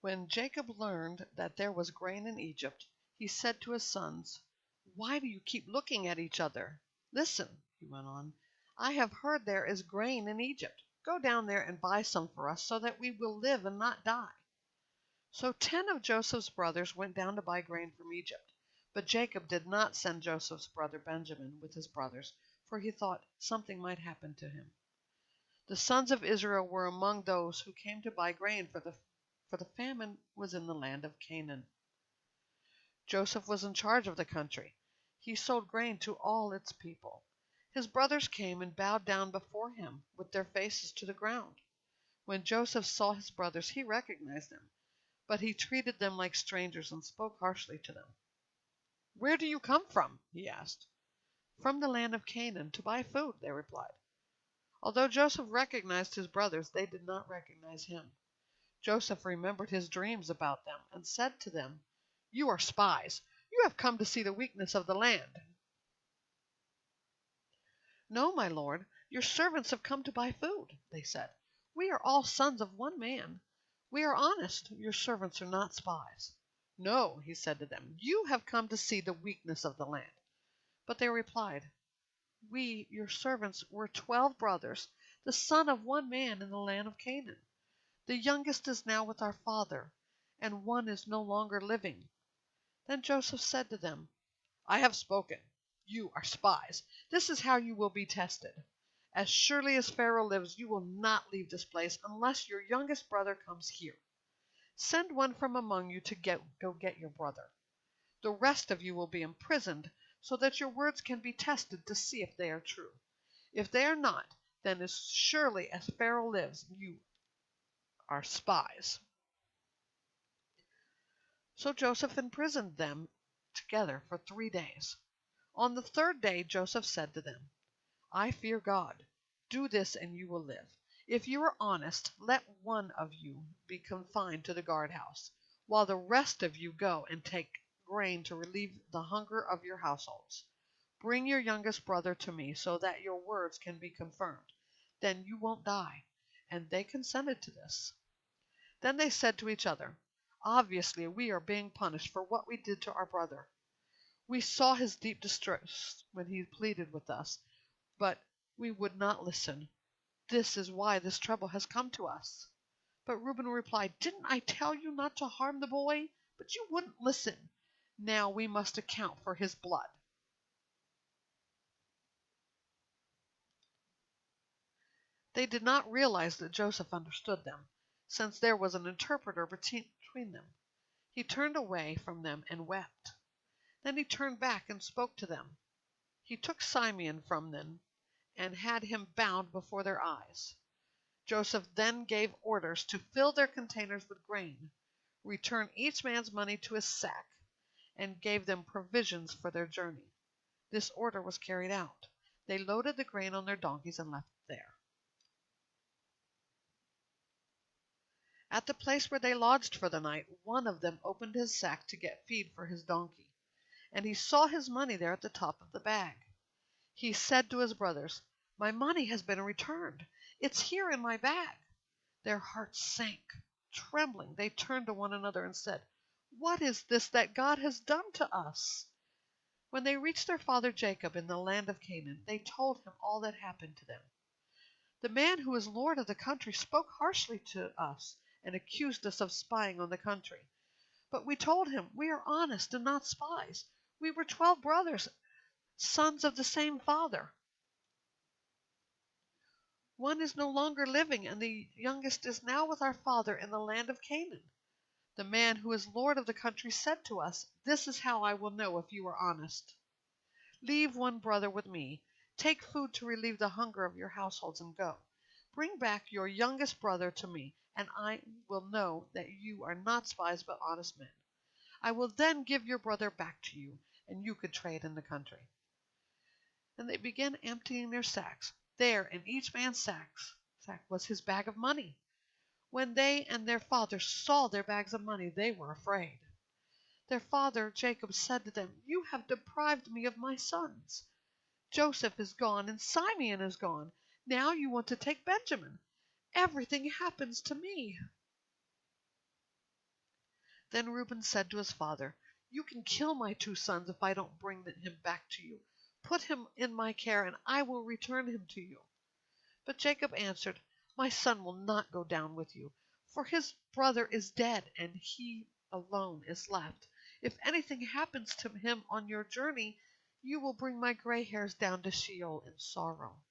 When Jacob learned that there was grain in Egypt, he said to his sons, "Why do you keep looking at each other? Listen," he went on, "I have heard there is grain in Egypt. Go down there and buy some for us, so that we will live and not die." So 10 of Joseph's brothers went down to buy grain from Egypt. But Jacob did not send Joseph's brother Benjamin with his brothers, for he thought something might happen to him. The sons of Israel were among those who came to buy grain, for the famine was in the land of Canaan. Joseph was in charge of the country. He sold grain to all its people. His brothers came and bowed down before him with their faces to the ground. When Joseph saw his brothers, he recognized them, but he treated them like strangers and spoke harshly to them. "Where do you come from?" he asked. "From the land of Canaan, to buy food," they replied. Although Joseph recognized his brothers, they did not recognize him. Joseph remembered his dreams about them and said to them, "You are spies. You have come to see the weakness of the land." "No, my lord, your servants have come to buy food," they said. "We are all sons of one man. We are honest. Your servants are not spies." "No," he said to them, "you have come to see the weakness of the land." But they replied, "We, your servants, were 12 brothers, the son of one man in the land of Canaan. The youngest is now with our father, and one is no longer living." Then Joseph said to them, "I have spoken. You are spies. This is how you will be tested. As surely as Pharaoh lives, you will not leave this place unless your youngest brother comes here. Send one from among you to go get your brother. The rest of you will be imprisoned, so that your words can be tested to see if they are true. If they are not, then as surely as Pharaoh lives, you are spies." So Joseph imprisoned them together for 3 days. On the 3rd day Joseph said to them, "I fear God. Do this and you will live. If you are honest, let one of you be confined to the guardhouse, while the rest of you go and take grain to relieve the hunger of your households. Bring your youngest brother to me, so that your words can be confirmed. Then you won't die." And they consented to this. Then they said to each other, "Obviously we are being punished for what we did to our brother. We saw his deep distress when he pleaded with us, but we would not listen. This is why this trouble has come to us." But Reuben replied, "Didn't I tell you not to harm the boy? But you wouldn't listen. Now we must account for his blood." They did not realize that Joseph understood them, since there was an interpreter between them. He turned away from them and wept. Then he turned back and spoke to them. He took Simeon from them and had him bound before their eyes. Joseph then gave orders to fill their containers with grain, return each man's money to his sack, and gave them provisions for their journey. This order was carried out. They loaded the grain on their donkeys and left it there. At the place where they lodged for the night, one of them opened his sack to get feed for his donkey, and he saw his money there at the top of the bag. He said to his brothers, "My money has been returned. It's here in my bag." Their hearts sank. Trembling, they turned to one another and said, "What is this that God has done to us?" When they reached their father Jacob in the land of Canaan, they told him all that happened to them. "The man who is lord of the country spoke harshly to us and accused us of spying on the country. But we told him, 'We are honest and not spies. We were 12 brothers, sons of the same father. One is no longer living, and the youngest is now with our father in the land of Canaan.' The man who is lord of the country said to us, 'This is how I will know if you are honest. Leave one brother with me. Take food to relieve the hunger of your households and go. Bring back your youngest brother to me, and I will know that you are not spies but honest men. I will then give your brother back to you, and you could trade in the country.' And they began emptying their sacks. There in each man's sack was his bag of money. When they and their father saw their bags of money, they were afraid. Their father Jacob said to them, 'You have deprived me of my sons. Joseph is gone and Simeon is gone. Now you want to take Benjamin. Everything happens to me.' Then Reuben said to his father, "You can kill my 2 sons if I don't bring him back to you. Put him in my care, and I will return him to you." But Jacob answered, "My son will not go down with you, for his brother is dead, and he alone is left. If anything happens to him on your journey, you will bring my gray hairs down to Sheol in sorrow."